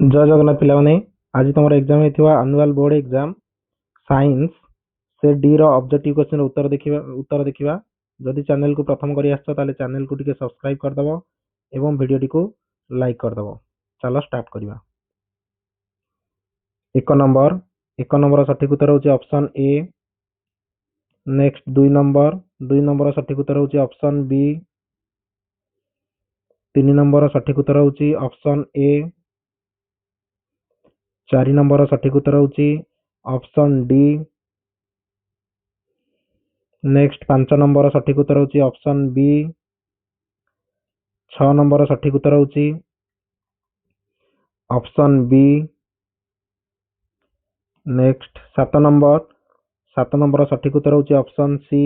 जय जगन्नाथ पिलाने आज तुम एग्जाम होता आनुआल बोर्ड एग्जाम साइंस से डी रो ऑब्जेक्टिव क्वेश्चन उत्तर देखा जदि चैनल को प्रथम कर चैनल को टिके सब्सक्राइब करदब एवं वीडियो टी को लाइक करदब। चलो स्टार्ट करवा। एक नंबर सठिक उत्तर होची ऑप्शन ए। नेक्स्ट दुई नंबर सठिक उत्तर होची ऑप्शन बी। 3 नंबर सठिक उत्तर होची ऑप्शन ए। 4 नंबर सठिक उत्तर होची ऑप्शन डी। नेक्स्ट 5 नंबर सठिक उत्तर होची ऑप्शन बी। 6 नंबर सठिक उत्तर होची ऑप्शन बी। नेक्स्ट 7 नंबर सठिक उत्तर होची ऑप्शन सी।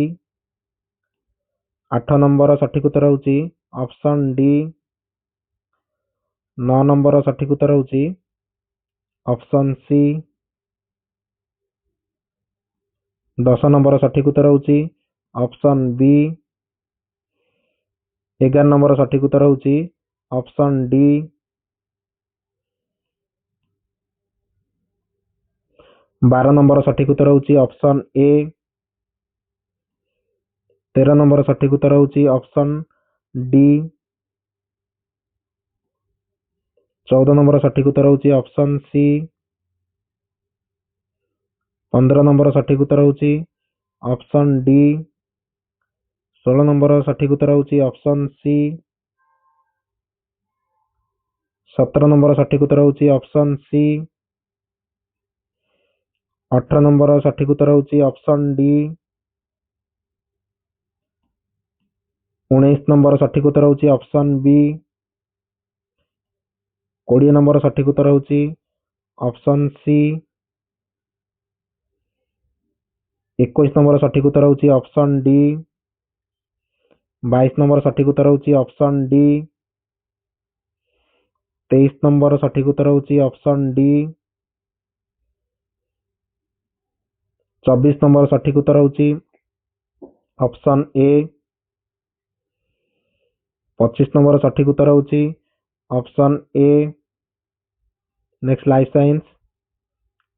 8 नंबर सठिक उत्तर होची ऑप्शन डी। 9 नंबर सठिक उत्तर होची ऑप्शन सी। 10 नंबर सठिक उत्तर होची ऑप्शन बी। 11 नंबर सठिक उत्तर होची ऑप्शन डी। 12 नंबर सठिक उत्तर होची ऑप्शन ए। 13 नंबर सठिक उत्तर होची ऑप्शन डी। 14 नंबर सठिक उत्तर होची ऑप्शन सी। 15 नंबर सठिक उत्तर होची ऑप्शन डी। 16 नंबर सठिक उत्तर होची ऑप्शन सी। 17 नंबर सठिक उत्तर होची ऑप्शन सी। 18 नंबर सठिक उत्तर होची ऑप्शन डी। 19 नंबर सठिक उत्तर होची ऑप्शन बी। 20 नंबर सठिक उत्तर होची ऑप्शन सी। 21 नंबर सठिक उत्तर होची ऑप्शन डी। 22 नंबर सठिक उत्तर होची ऑप्शन डी। 23 नंबर सठिक उत्तर होची ऑप्शन डी। 24 नंबर सठिक उत्तर होची ऑप्शन ए। 25 नंबर सठिक उत्तर होची option A. Next life science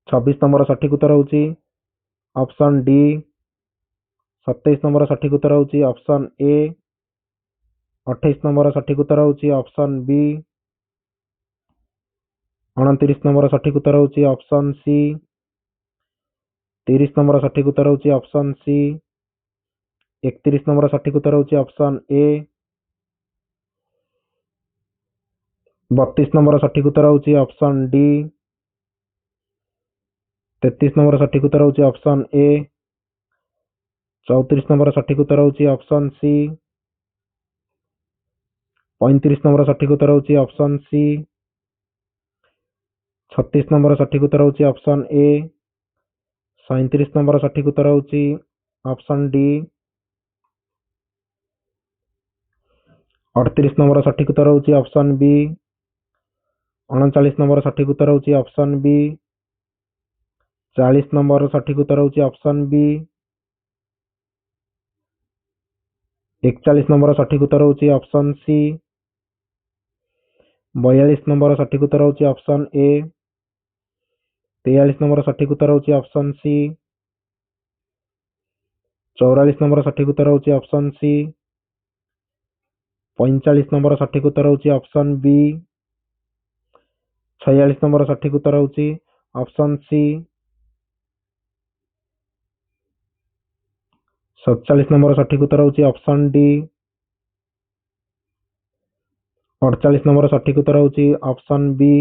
26 number सठिक उत्तर होची ऑप्शन डी। 27 नंबर सठिक उत्तर होची ऑप्शन ए। 28 नंबर सठिक उत्तर होची ऑप्शन बी। 29 नंबर सठिक उत्तर होची ऑप्शन सी। 30 नंबर सठिक उत्तर होची ऑप्शन सी। 31 नंबर सठिक उत्तर होची ऑप्शन ए। 32 नंबर सठिक उत्तर होची ऑप्शन डी। 33 नंबर सठिक उत्तर होची ऑप्शन ए। 34 नंबर सठिक उत्तर होची ऑप्शन सी। 35 नंबर सठिक उत्तर होची ऑप्शन सी। 36 नंबर सठिक उत्तर होची ऑप्शन ए। 37 नंबर सठिक उत्तर होची ऑप्शन डी। 38 नंबर सठिक उत्तर होची ऑप्शन बी। 39 नंबर सठिक उत्तर होची ऑप्शन बी। 40 नंबर सठिक उत्तर होची ऑप्शन बी। 41 नंबर सठिक उत्तर होची ऑप्शन सी। 42 नंबर सठिक उत्तर होची ऑप्शन ए। 43 नंबर सठिक उत्तर होची ऑप्शन सी। 44 नंबर सठिक उत्तर होची ऑप्शन सी। 45 नंबर सठिक उत्तर होची ऑप्शन बी। 46 नंबर सठिक उत्तर होची ऑप्शन सी। 47 नंबर सठिक उत्तर होची ऑप्शन डी। 48 नंबर सठिक उत्तर होची ऑप्शन बी।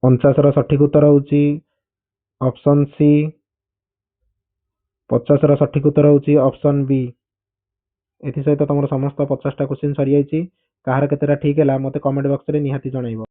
49 सठिक उत्तर होची ऑप्शन सी। 50 सठिक उत्तर होची ऑप्शन बी। एथि सहित तुम समस्त 50टा क्वेश्चन सरी जाइए। कहार केतेटा ठीक है मते कमेंट बॉक्स रे निहाती जणाइबो।